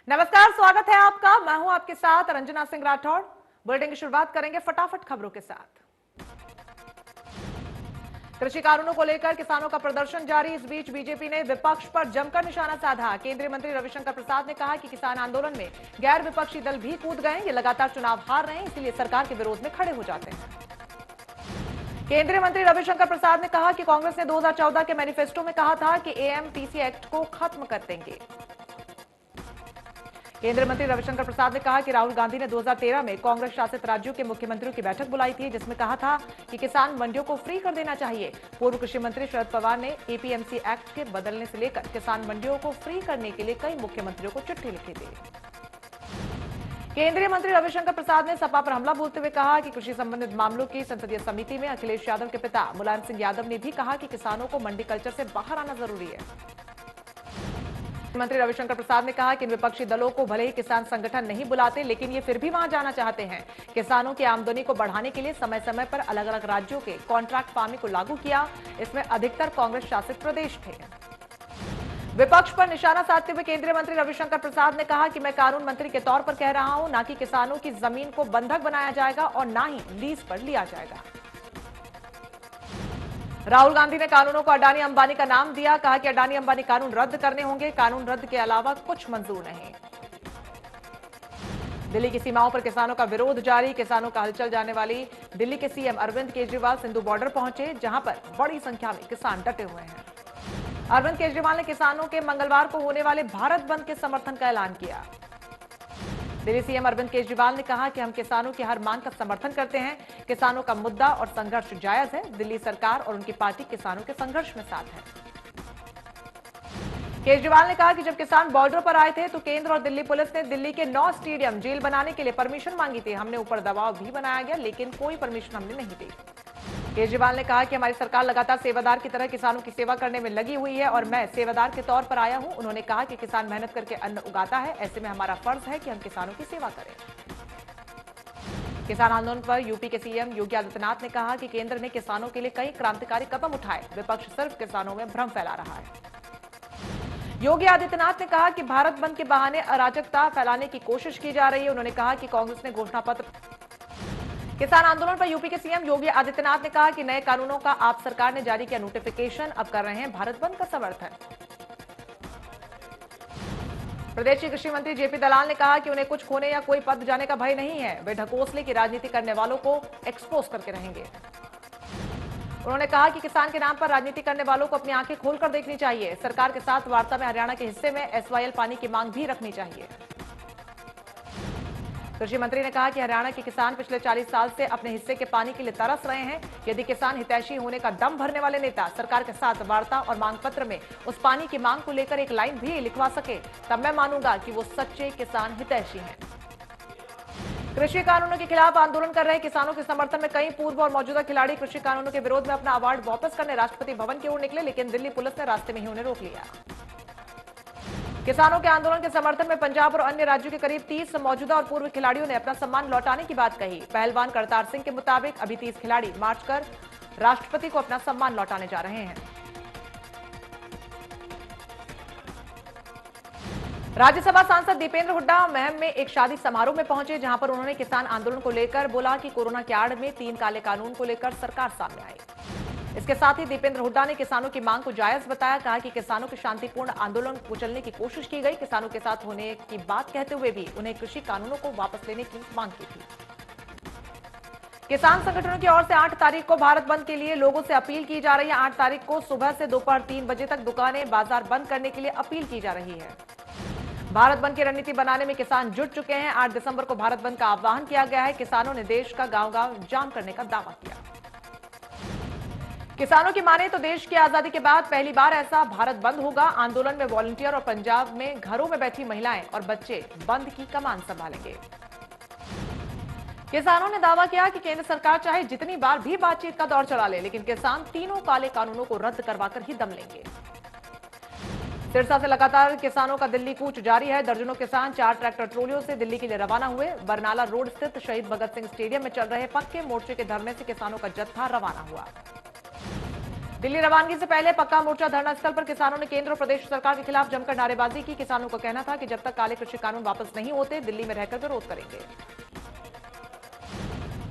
नमस्कार, स्वागत है आपका। मैं हूं आपके साथ रंजना सिंह राठौड़। बुलेटिन की शुरुआत करेंगे फटाफट खबरों के साथ। कृषि कानूनों को लेकर किसानों का प्रदर्शन जारी। इस बीच बीजेपी ने विपक्ष पर जमकर निशाना साधा। केंद्रीय मंत्री रविशंकर प्रसाद ने कहा कि किसान आंदोलन में गैर विपक्षी दल भी कूद गए। ये लगातार चुनाव हार रहे हैं, इसलिए सरकार के विरोध में खड़े हो जाते हैं। केंद्रीय मंत्री रविशंकर प्रसाद ने कहा कि कांग्रेस ने 2014 के मैनिफेस्टो में कहा था कि एएमपीसी एक्ट को खत्म कर देंगे। केंद्रीय मंत्री रविशंकर प्रसाद ने कहा कि राहुल गांधी ने 2013 में कांग्रेस शासित राज्यों के मुख्यमंत्रियों की बैठक बुलाई थी, जिसमें कहा था कि किसान मंडियों को फ्री कर देना चाहिए। पूर्व कृषि मंत्री शरद पवार ने एपीएमसी एक्ट के बदलने से लेकर किसान मंडियों को फ्री करने के लिए कई मुख्यमंत्रियों को चिट्ठी लिखी थी। केंद्रीय मंत्री रविशंकर प्रसाद ने सपा पर हमला बोलते हुए कहा कि कृषि संबंधित मामलों की संसदीय समिति में अखिलेश यादव के पिता मुलायम सिंह यादव ने भी कहा कि किसानों को मंडी कल्चर से बाहर आना जरूरी है। मंत्री रविशंकर प्रसाद ने कहा कि इन विपक्षी दलों को भले ही किसान संगठन नहीं बुलाते, लेकिन ये फिर भी वहां जाना चाहते हैं। किसानों की आमदनी को बढ़ाने के लिए समय समय पर अलग अलग राज्यों के कॉन्ट्रैक्ट फार्मिंग को लागू किया। इसमें अधिकतर कांग्रेस शासित प्रदेश थे। विपक्ष पर निशाना साधते हुए केंद्रीय मंत्री रविशंकर प्रसाद ने कहा कि मैं कानून मंत्री के तौर पर कह रहा हूं, ना कि किसानों की जमीन को बंधक बनाया जाएगा और ना ही लीज पर लिया जाएगा। राहुल गांधी ने कानूनों को अडानी अंबानी का नाम दिया। कहा कि अडानी अंबानी कानून रद्द करने होंगे, कानून रद्द के अलावा कुछ मंजूर नहीं। दिल्ली की सीमाओं पर किसानों का विरोध जारी। किसानों का हलचल जाने वाली दिल्ली के सीएम अरविंद केजरीवाल सिंधु बॉर्डर पहुंचे, जहां पर बड़ी संख्या में किसान डटे हुए हैं। अरविंद केजरीवाल ने किसानों के मंगलवार को होने वाले भारत बंद के समर्थन का ऐलान किया। दिल्ली सीएम अरविंद केजरीवाल ने कहा कि हम किसानों की हर मांग का समर्थन करते हैं। किसानों का मुद्दा और संघर्ष जायज है। दिल्ली सरकार और उनकी पार्टी किसानों के संघर्ष में साथ है। केजरीवाल ने कहा कि जब किसान बॉर्डर पर आए थे तो केंद्र और दिल्ली पुलिस ने दिल्ली के 9 स्टेडियम जेल बनाने के लिए परमिशन मांगी थी। हमने ऊपर दबाव भी बनाया गया, लेकिन कोई परमिशन हमने नहीं दी। केजरीवाल ने कहा कि हमारी सरकार लगातार सेवादार की तरह किसानों की सेवा करने में लगी हुई है और मैं सेवादार के तौर पर आया हूं। उन्होंने कहा कि किसान मेहनत करके अन्न उगाता है, ऐसे में हमारा फर्ज है कि हम किसानों की सेवा करें। किसान आंदोलन पर यूपी के सीएम योगी आदित्यनाथ ने कहा कि केंद्र ने किसानों के लिए कई क्रांतिकारी कदम उठाए, विपक्ष सिर्फ किसानों में भ्रम फैला रहा है। योगी आदित्यनाथ ने कहा कि भारत बंद के बहाने अराजकता फैलाने की कोशिश की जा रही है। उन्होंने कहा कि कांग्रेस ने घोषणा पत्र। किसान आंदोलन पर यूपी के सीएम योगी आदित्यनाथ ने कहा कि नए कानूनों का आप सरकार ने जारी किया नोटिफिकेशन, अब कर रहे हैं भारत बंद का समर्थन। प्रदेश के कृषि मंत्री जेपी दलाल ने कहा कि उन्हें कुछ खोने या कोई पद जाने का भय नहीं है। वे ढकोसले की राजनीति करने वालों को एक्सपोज करके रहेंगे। उन्होंने कहा कि किसान के नाम पर राजनीति करने वालों को अपनी आंखें खोलकर देखनी चाहिए। सरकार के साथ वार्ता में हरियाणा के हिस्से में एसवाईएल पानी की मांग भी रखनी चाहिए। कृषि मंत्री ने कहा कि हरियाणा के किसान पिछले 40 साल से अपने हिस्से के पानी के लिए तरस रहे हैं। यदि किसान हितैषी होने का दम भरने वाले नेता सरकार के साथ वार्ता और मांग पत्र में उस पानी की मांग को लेकर एक लाइन भी लिखवा सके, तब मैं मानूंगा कि वो सच्चे किसान हितैषी हैं। कृषि कानूनों के खिलाफ आंदोलन कर रहे किसानों के समर्थन में कई पूर्व और मौजूदा खिलाड़ी कृषि कानूनों के विरोध में अपना अवार्ड वापस करने राष्ट्रपति भवन की ओर निकले, लेकिन दिल्ली पुलिस ने रास्ते में ही उन्हें रोक लिया। किसानों के आंदोलन के समर्थन में पंजाब और अन्य राज्यों के करीब 30 मौजूदा और पूर्व खिलाड़ियों ने अपना सम्मान लौटाने की बात कही। पहलवान करतार सिंह के मुताबिक अभी 30 खिलाड़ी मार्च कर राष्ट्रपति को अपना सम्मान लौटाने जा रहे हैं। राज्यसभा सांसद दीपेंद्र हुड्डा महम में एक शादी समारोह में पहुंचे, जहां पर उन्होंने किसान आंदोलन को लेकर बोला कि कोरोना की आड़ में 3 काले कानून को लेकर सरकार सामने आई। इसके साथ ही दीपेंद्र हुड्डा ने किसानों की मांग को जायज बताया। कहा कि किसानों के शांतिपूर्ण आंदोलन को कुचलने की कोशिश की गई। किसानों के साथ होने की बात कहते हुए भी उन्हें कृषि कानूनों को वापस लेने की मांग की थी। किसान संगठनों की ओर से 8 तारीख को भारत बंद के लिए लोगों से अपील की जा रही है। 8 तारीख को सुबह से दोपहर 3 बजे तक दुकानें बाजार बंद करने के लिए अपील की जा रही है। भारत बंद की रणनीति बनाने में किसान जुट चुके हैं। 8 दिसंबर को भारत बंद का आह्वान किया गया है। किसानों ने देश का गांव-गांव जाम करने का दावा किया। किसानों की माने तो देश की आजादी के बाद पहली बार ऐसा भारत बंद होगा। आंदोलन में वॉलंटियर और पंजाब में घरों में बैठी महिलाएं और बच्चे बंद की कमान संभालेंगे। किसानों ने दावा किया कि केंद्र सरकार चाहे जितनी बार भी बातचीत का दौर चला ले, लेकिन किसान तीनों काले कानूनों को रद्द करवाकर ही दम लेंगे। सिरसा से लगातार किसानों का दिल्ली कूच जारी है। दर्जनों किसान 4 ट्रैक्टर ट्रोलियों से दिल्ली के लिए रवाना हुए। बरनाला रोड स्थित शहीद भगत सिंह स्टेडियम में चल रहे पक्के मोर्चे के धरने से किसानों का जत्था रवाना हुआ। दिल्ली रवानगी से पहले पक्का मोर्चा धरना स्थल पर किसानों ने केंद्र और प्रदेश सरकार के खिलाफ जमकर नारेबाजी की। किसानों का कहना था कि जब तक काले कृषि कानून वापस नहीं होते, दिल्ली में रहकर विरोध करेंगे।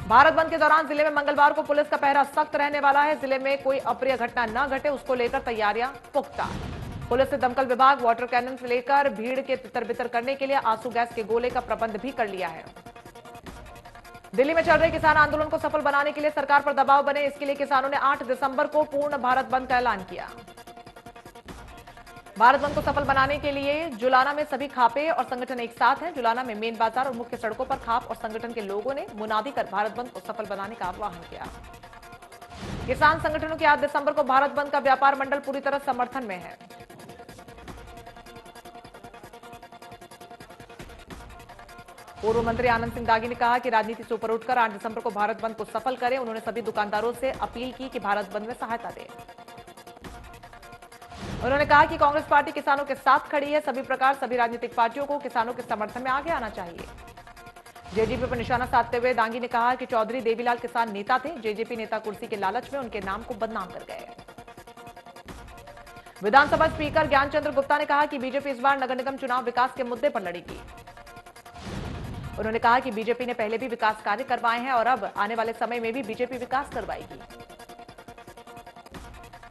भारत बंद के दौरान जिले में मंगलवार को पुलिस का पहरा सख्त रहने वाला है। जिले में कोई अप्रिय घटना न घटे, उसको लेकर तैयारियां पुख्ता। पुलिस ने दमकल विभाग, वाटर कैनन से लेकर भीड़ के तितर बितर करने के लिए आंसू गैस के गोले का प्रबंध भी कर लिया है। दिल्ली में चल रहे किसान आंदोलन को सफल बनाने के लिए सरकार पर दबाव बने, इसके लिए किसानों ने 8 दिसंबर को पूर्ण भारत बंद का ऐलान किया। भारत बंद को सफल बनाने के लिए जुलाना में सभी खापे और संगठन एक साथ हैं। जुलाना में मेन बाजार और मुख्य सड़कों पर खाप और संगठन के लोगों ने मुनादी कर भारत बंद को सफल बनाने का आह्वान किया। किसान संगठनों के 8 दिसंबर को भारत बंद का व्यापार मंडल पूरी तरह समर्थन में है। पूर्व मंत्री आनंद सिंह दागी ने कहा कि राजनीति से ऊपर उठकर 8 दिसंबर को भारत बंद को सफल करें। उन्होंने सभी दुकानदारों से अपील की कि भारत बंद में सहायता दें। उन्होंने कहा कि कांग्रेस पार्टी किसानों के साथ खड़ी है। सभी प्रकार सभी राजनीतिक पार्टियों को किसानों के समर्थन में आगे आना चाहिए। जेजेपी पर निशाना साधते हुए दांगी ने कहा कि चौधरी देवीलाल किसान नेता थे। जेजेपी नेता कुर्सी के लालच में उनके नाम को बदनाम कर गए। विधानसभा स्पीकर ज्ञानचंद्र गुप्ता ने कहा कि बीजेपी इस बार नगर निगम चुनाव विकास के मुद्दे पर लड़ेगी। उन्होंने कहा कि बीजेपी ने पहले भी विकास कार्य करवाए हैं और अब आने वाले समय में भी बीजेपी विकास करवाएगी।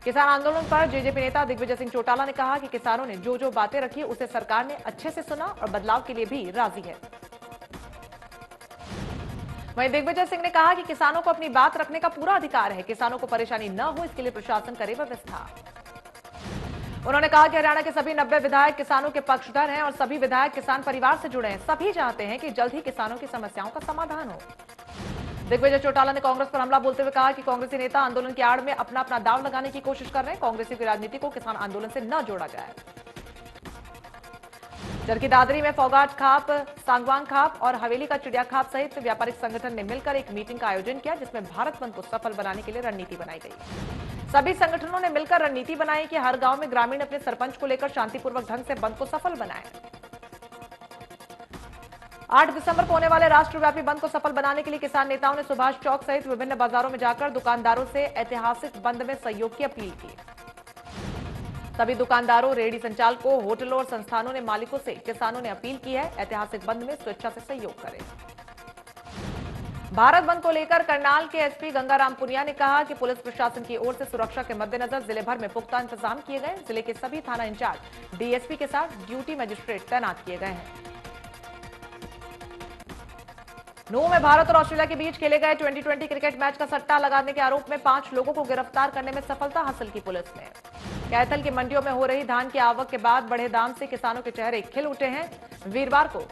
किसान आंदोलन पर जेजेपी नेता दिग्विजय सिंह चौटाला ने कहा कि किसानों ने जो जो बातें रखी उसे सरकार ने अच्छे से सुना और बदलाव के लिए भी राजी है। वहीं दिग्विजय सिंह ने कहा कि किसानों को अपनी बात रखने का पूरा अधिकार है। किसानों को परेशानी न हो, इसके लिए प्रशासन करे व्यवस्था। उन्होंने कहा कि हरियाणा के सभी 90 विधायक किसानों के पक्षधर हैं और सभी विधायक किसान परिवार से जुड़े हैं। सभी चाहते हैं कि जल्द ही किसानों की समस्याओं का समाधान हो। दिग्विजय चौटाला ने कांग्रेस पर हमला बोलते हुए कहा कि कांग्रेसी नेता आंदोलन की आड़ में अपना अपना दाव लगाने की कोशिश कर रहे हैं। कांग्रेसियों की राजनीति को किसान आंदोलन से न जोड़ा जाए। जबकि दादरी में फोगाट खाप, सांगवांग खाप और हवेली का चिड़िया खाप सहित व्यापारिक संगठन ने मिलकर एक मीटिंग का आयोजन किया, जिसमें भारत बंद को सफल बनाने के लिए रणनीति बनाई गई। सभी संगठनों ने मिलकर रणनीति बनाई कि हर गांव में ग्रामीण अपने सरपंच को लेकर शांतिपूर्वक ढंग से बंद को सफल बनाएं। 8 दिसंबर को होने वाले राष्ट्रव्यापी बंद को सफल बनाने के लिए किसान नेताओं ने सुभाष चौक सहित विभिन्न बाजारों में जाकर दुकानदारों से ऐतिहासिक बंद में सहयोग की अपील की। सभी दुकानदारों, रेहड़ी संचालकों, होटलों और संस्थानों ने मालिकों से किसानों ने अपील की है, ऐतिहासिक बंद में स्वेच्छा से सहयोग करें। भारत बंद को लेकर करनाल के एसपी गंगाराम पुनिया ने कहा कि पुलिस प्रशासन की ओर से सुरक्षा के मद्देनजर जिले भर में पुख्ता इंतजाम किए गए। जिले के सभी थाना इंचार्ज डीएसपी के साथ ड्यूटी मजिस्ट्रेट तैनात किए गए हैं। नूह में भारत और ऑस्ट्रेलिया के बीच खेले गए 2020 क्रिकेट मैच का सट्टा लगाने के आरोप में 5 लोगों को गिरफ्तार करने में सफलता हासिल की पुलिस ने। कैथल की मंडियों में हो रही धान की आवक के बाद बढ़े दाम से किसानों के चेहरे खिल उठे हैं। वीरवार को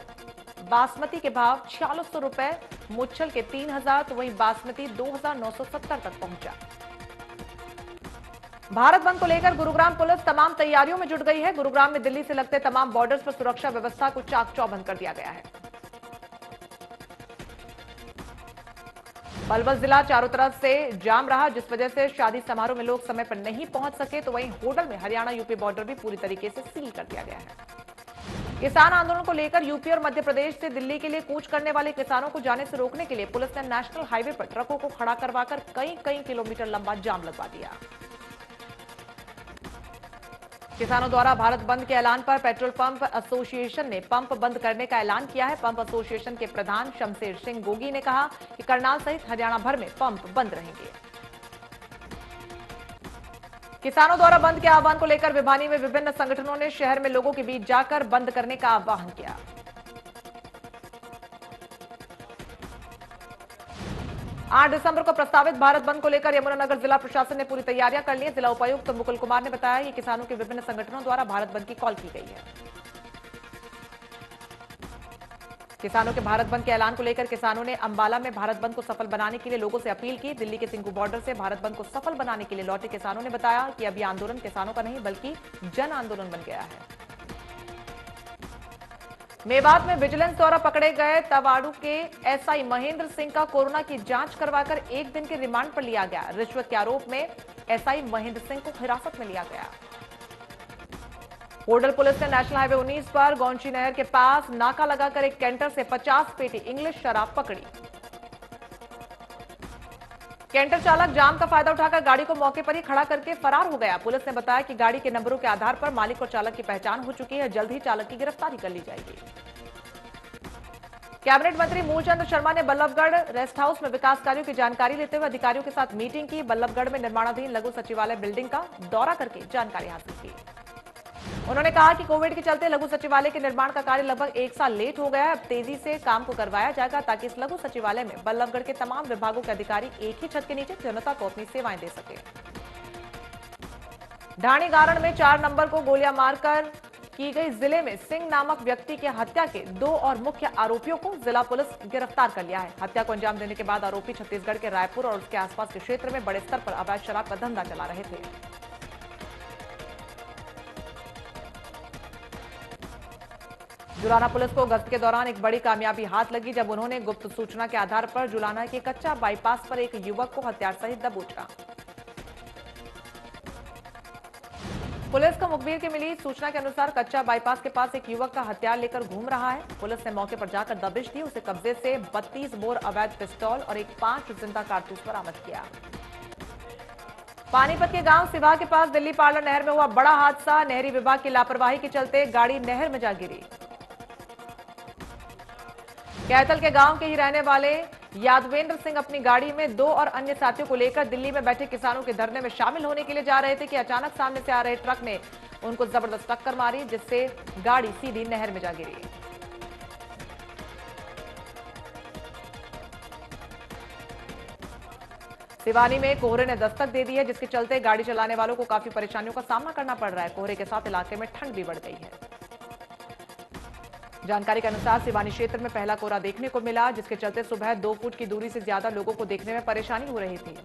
बासमती के भाव 4600 रुपए, मुच्छल के 3000, तो वहीं बासमती 2970 तक पहुंचा। भारत बंद को लेकर गुरुग्राम पुलिस तमाम तैयारियों में जुट गई है। गुरुग्राम में दिल्ली से लगते तमाम बॉर्डर्स पर सुरक्षा व्यवस्था को चाक चौबंद कर दिया गया है। पलवल जिला चारों तरफ से जाम रहा, जिस वजह से शादी समारोह में लोग समय पर नहीं पहुंच सके। तो वहीं होटल में हरियाणा यूपी बॉर्डर भी पूरी तरीके से सील कर दिया गया है। किसान आंदोलन को लेकर यूपी और मध्य प्रदेश से दिल्ली के लिए कूच करने वाले किसानों को जाने से रोकने के लिए पुलिस ने नेशनल हाईवे पर ट्रकों को खड़ा करवाकर कई किलोमीटर लंबा जाम लगवा दिया। किसानों द्वारा भारत बंद के ऐलान पर पेट्रोल पंप एसोसिएशन ने पंप बंद करने का ऐलान किया है। पंप एसोसिएशन के प्रधान शमशेर सिंह गोगी ने कहा कि करनाल सहित हरियाणा भर में पंप बंद रहेंगे। किसानों द्वारा बंद के आह्वान को लेकर भिवानी में विभिन्न संगठनों ने शहर में लोगों के बीच जाकर बंद करने का आह्वान किया। 8 दिसंबर को प्रस्तावित भारत बंद को लेकर यमुनानगर जिला प्रशासन ने पूरी तैयारियां कर ली है। जिला उपायुक्त मुकुल कुमार ने बताया कि किसानों के विभिन्न संगठनों द्वारा भारत बंद की कॉल की गई है। किसानों के भारत बंद के ऐलान को लेकर किसानों ने अंबाला में भारत बंद को सफल बनाने के लिए लोगों से अपील की। दिल्ली के सिंघू बॉर्डर से भारत बंद को सफल बनाने के लिए लौटे किसानों ने बताया कि अब यह आंदोलन किसानों का नहीं बल्कि जन आंदोलन बन गया है। मेवात में विजिलेंस द्वारा पकड़े गए तवाड़ू के एसआई महेंद्र सिंह का कोरोना की जांच करवाकर 1 दिन के रिमांड पर लिया गया। रिश्वत के आरोप में एसआई महेंद्र सिंह को हिरासत में लिया गया। होडल पुलिस ने नेशनल हाईवे 19 पर गौंची नहर के पास नाका लगाकर एक कैंटर से 50 पेटी इंग्लिश शराब पकड़ी। कैंटर चालक जाम का फायदा उठाकर गाड़ी को मौके पर ही खड़ा करके फरार हो गया। पुलिस ने बताया कि गाड़ी के नंबरों के आधार पर मालिक और चालक की पहचान हो चुकी है। जल्द ही चालक की गिरफ्तारी कर ली जाएगी। कैबिनेट मंत्री मूलचंद शर्मा ने बल्लभगढ़ रेस्ट हाउस में विकास कार्यों की जानकारी लेते हुए अधिकारियों के साथ मीटिंग की। बल्लभगढ़ में निर्माणाधीन लघु सचिवालय बिल्डिंग का दौरा करके जानकारी हासिल की। उन्होंने कहा कि कोविड के चलते लघु सचिवालय के निर्माण का कार्य लगभग 1 साल लेट हो गया है। अब तेजी से काम को करवाया जाएगा ताकि इस लघु सचिवालय में बल्लभगढ़ के तमाम विभागों के अधिकारी एक ही छत के नीचे जनता को अपनी सेवाएं दे सके। ढाणी गारण में 4 नंबर को गोलियां मारकर की गई जिले में सिंह नामक व्यक्ति की हत्या के 2 और मुख्य आरोपियों को जिला पुलिस गिरफ्तार कर लिया है। हत्या को अंजाम देने के बाद आरोपी छत्तीसगढ़ के रायपुर और उसके आसपास के क्षेत्र में बड़े स्तर पर अवैध शराब का धंधा चला रहे थे। जुलाना पुलिस को गश्त के दौरान एक बड़ी कामयाबी हाथ लगी जब उन्होंने गुप्त सूचना के आधार पर जुलाना के कच्चा बाईपास पर एक युवक को हथियार सहित दबोचा। पुलिस को मुखबिर की मिली सूचना के अनुसार कच्चा बाईपास के पास एक युवक का हथियार लेकर घूम रहा है। पुलिस ने मौके पर जाकर दबिश दी। उसे कब्जे से 32 बोर अवैध पिस्तौल और एक 5 जिंदा कारतूस बरामद किया। पानीपत के गांव सिवा के पास दिल्ली पार्लर नहर में हुआ बड़ा हादसा। नहरी विभाग की लापरवाही के चलते गाड़ी नहर में जा गिरी। कैथल के गांव के ही रहने वाले यादवेंद्र सिंह अपनी गाड़ी में 2 और अन्य साथियों को लेकर दिल्ली में बैठे किसानों के धरने में शामिल होने के लिए जा रहे थे कि अचानक सामने से आ रहे ट्रक ने उनको जबरदस्त टक्कर मारी, जिससे गाड़ी सीधी नहर में जा गिरी। सिवानी में कोहरे ने दस्तक दे दी है, जिसके चलते गाड़ी चलाने वालों को काफी परेशानियों का सामना करना पड़ रहा है। कोहरे के साथ इलाके में ठंड भी बढ़ गई है। जानकारी के अनुसार सिवानी क्षेत्र में पहला कोहरा देखने को मिला, जिसके चलते सुबह 2 फुट की दूरी से ज्यादा लोगों को देखने में परेशानी हो रही थी।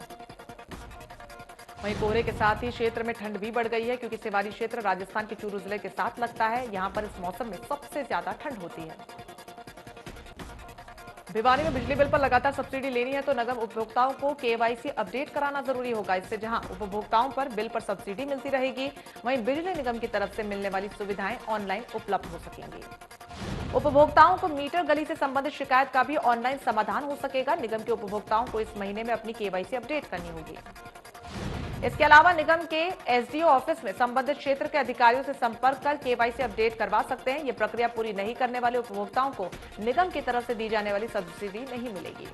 वहीं कोहरे के साथ ही क्षेत्र में ठंड भी बढ़ गई है, क्योंकि सिवानी क्षेत्र राजस्थान के चूरू जिले के साथ लगता है। यहां पर इस मौसम में सबसे ज्यादा ठंड होती है। भिवानी में बिजली बिल पर लगातार सब्सिडी लेनी है तो निगम उपभोक्ताओं को केवाईसी अपडेट कराना जरूरी होगा। इससे जहां उपभोक्ताओं पर बिल पर सब्सिडी मिलती रहेगी, वहीं बिजली निगम की तरफ से मिलने वाली सुविधाएं ऑनलाइन उपलब्ध हो सकेंगी। उपभोक्ताओं को मीटर गली से संबंधित शिकायत का भी ऑनलाइन समाधान हो सकेगा। निगम के उपभोक्ताओं को इस महीने में अपनी केवाईसी अपडेट करनी होगी। इसके अलावा निगम के एसडीओ ऑफिस में संबंधित क्षेत्र के अधिकारियों से संपर्क कर केवाईसी अपडेट करवा सकते हैं। ये प्रक्रिया पूरी नहीं करने वाले उपभोक्ताओं को निगम की तरफ से दी जाने वाली सब्सिडी नहीं मिलेगी।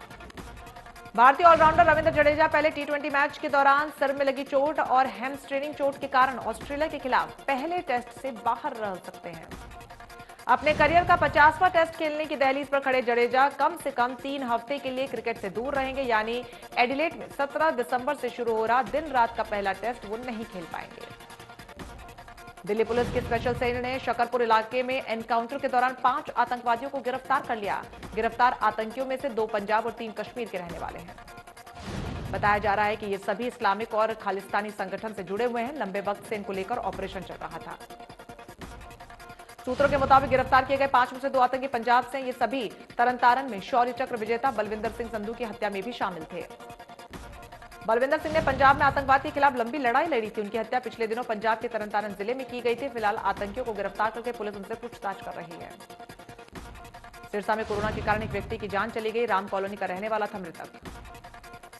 भारतीय ऑलराउंडर रविंद्र जडेजा पहले टी20 मैच के दौरान सर में लगी चोट और हैमस्ट्रिंग चोट के कारण ऑस्ट्रेलिया के खिलाफ पहले टेस्ट से बाहर रह सकते हैं। अपने करियर का 50वां टेस्ट खेलने की दहलीज पर खड़े जडेजा कम से कम 3 हफ्ते के लिए क्रिकेट से दूर रहेंगे, यानी एडिलेड में 17 दिसंबर से शुरू हो रहा दिन रात का पहला टेस्ट वो नहीं खेल पाएंगे। दिल्ली पुलिस की स्पेशल सेल ने शकरपुर इलाके में एनकाउंटर के दौरान 5 आतंकवादियों को गिरफ्तार कर लिया। गिरफ्तार आतंकियों में से 2 पंजाब और 3 कश्मीर के रहने वाले हैं। बताया जा रहा है कि ये सभी इस्लामिक और खालिस्तानी संगठन से जुड़े हुए हैं। लंबे वक्त से इनको लेकर ऑपरेशन चल रहा था। सूत्रों के मुताबिक गिरफ्तार किए गए 5 में से 2 आतंकी पंजाब से। ये सभी तरनतारन में शौर्य चक्र विजेता बलविंदर सिंह संधू की हत्या में भी शामिल थे। बलविंदर सिंह ने पंजाब में आतंकवाद के खिलाफ लंबी लड़ाई लड़ी थी। उनकी हत्या पिछले दिनों पंजाब के तरनतारन जिले में की गई थी। फिलहाल आतंकियों को गिरफ्तार करके पुलिस उनसे पूछताछ कर रही है। सिरसा में कोरोना के कारण एक व्यक्ति की जान चली गई। राम कॉलोनी का रहने वाला था मृतक।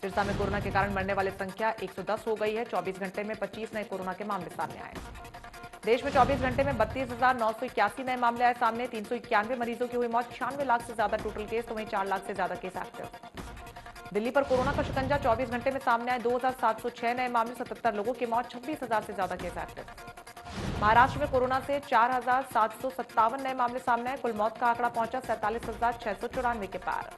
सिरसा में कोरोना के कारण मरने वाले संख्या 110 हो गई है। 24 घंटे में 25 नए कोरोना के मामले सामने आए। देश में 24 घंटे में 32,981 नए मामले आए सामने। 391 मरीजों की हुई मौत। 96 लाख से ज्यादा टोटल केस, तो वहीं 4 लाख से ज्यादा केस एक्टिव। दिल्ली पर कोरोना का शिकंजा 24 घंटे में सामने आए। 2,706 नए मामले, 77 लोगों की मौत, 26,000 से ज्यादा केस एक्टिव। महाराष्ट्र में कोरोना से 4,757 नए मामले सामने आए। कुल मौत का आंकड़ा पहुंचा 47,694 के पार।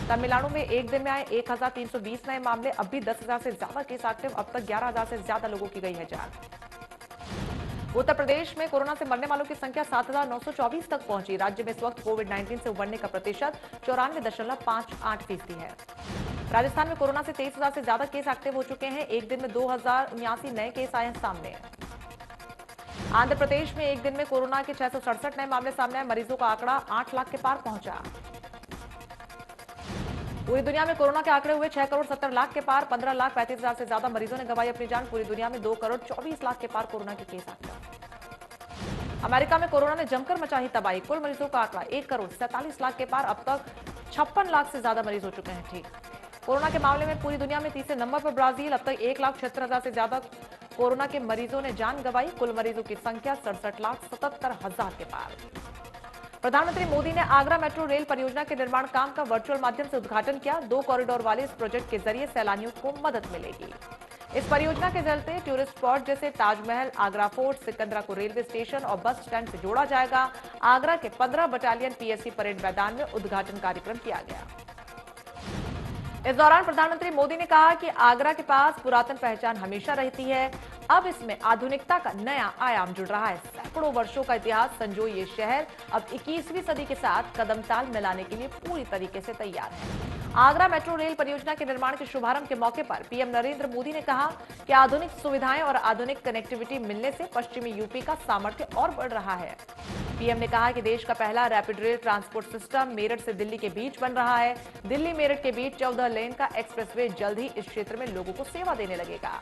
तमिलनाडु में एक दिन में आए 1,320 नए मामले। अब भी 10,000 से ज्यादा केस एक्टिव। अब तक 11,000 से ज्यादा लोगों की गई है जान। उत्तर प्रदेश में कोरोना से मरने वालों की संख्या 7,924 तक पहुंची। राज्य में इस वक्त कोविड-19 से उबरने का प्रतिशत 94.58% है। राजस्थान में कोरोना से 23,000 से ज्यादा केस एक्टिव हो चुके हैं। एक दिन में 2,079 नए केस आए हैं सामने। आंध्र प्रदेश में एक दिन में कोरोना के 667 नए मामले सामने आए। मरीजों का आंकड़ा 8 लाख के पार पहुंचा। पूरी दुनिया में कोरोना के आंकड़े हुए 6 करोड़ 70 लाख के पार। 15,35,000 से ज्यादा मरीजों ने गंवाई अपनी जान। पूरी दुनिया में 2 करोड़ 24 लाख के पार कोरोना के केस एक्टिव। अमेरिका में कोरोना ने जमकर मचाई तबाही। कुल मरीजों का आंकड़ा 1 करोड़ 47 लाख के पार। अब तक 56 लाख से ज्यादा मरीज हो चुके हैं ठीक। कोरोना के मामले में पूरी दुनिया में तीसरे नंबर पर ब्राजील। अब तक 1,76,000 से ज्यादा कोरोना के मरीजों ने जान गंवाई। कुल मरीजों की संख्या 67,77,000 के पार। प्रधानमंत्री मोदी ने आगरा मेट्रो रेल परियोजना के निर्माण काम का वर्चुअल माध्यम से उद्घाटन किया। 2 कॉरिडोर वाले इस प्रोजेक्ट के जरिए सैलानियों को मदद मिलेगी। इस परियोजना के चलते टूरिस्ट स्पॉट जैसे ताजमहल, आगरा फोर्ट, सिकंदरा को रेलवे स्टेशन और बस स्टैंड से जोड़ा जाएगा। आगरा के 15 बटालियन पीएससी परेड मैदान में उद्घाटन कार्यक्रम किया गया। इस दौरान प्रधानमंत्री मोदी ने कहा कि आगरा के पास पुरातन पहचान हमेशा रहती है, अब इसमें आधुनिकता का नया आयाम जुड़ रहा है। सैकड़ों वर्षों का इतिहास संजोए ये शहर अब 21वीं सदी के साथ कदम ताल मिलाने के लिए पूरी तरीके से तैयार है। आगरा मेट्रो रेल परियोजना के निर्माण के शुभारंभ के मौके पर पीएम नरेंद्र मोदी ने कहा कि आधुनिक सुविधाएं और आधुनिक कनेक्टिविटी मिलने से पश्चिमी यूपी का सामर्थ्य और बढ़ रहा है। पीएम ने कहा कि देश का पहला rapid rail transport system Meerut से दिल्ली के बीच बन रहा है। दिल्ली मेरठ के बीच 14 लेन का एक्सप्रेसवे जल्द ही इस क्षेत्र में लोगों को सेवा देने लगेगा।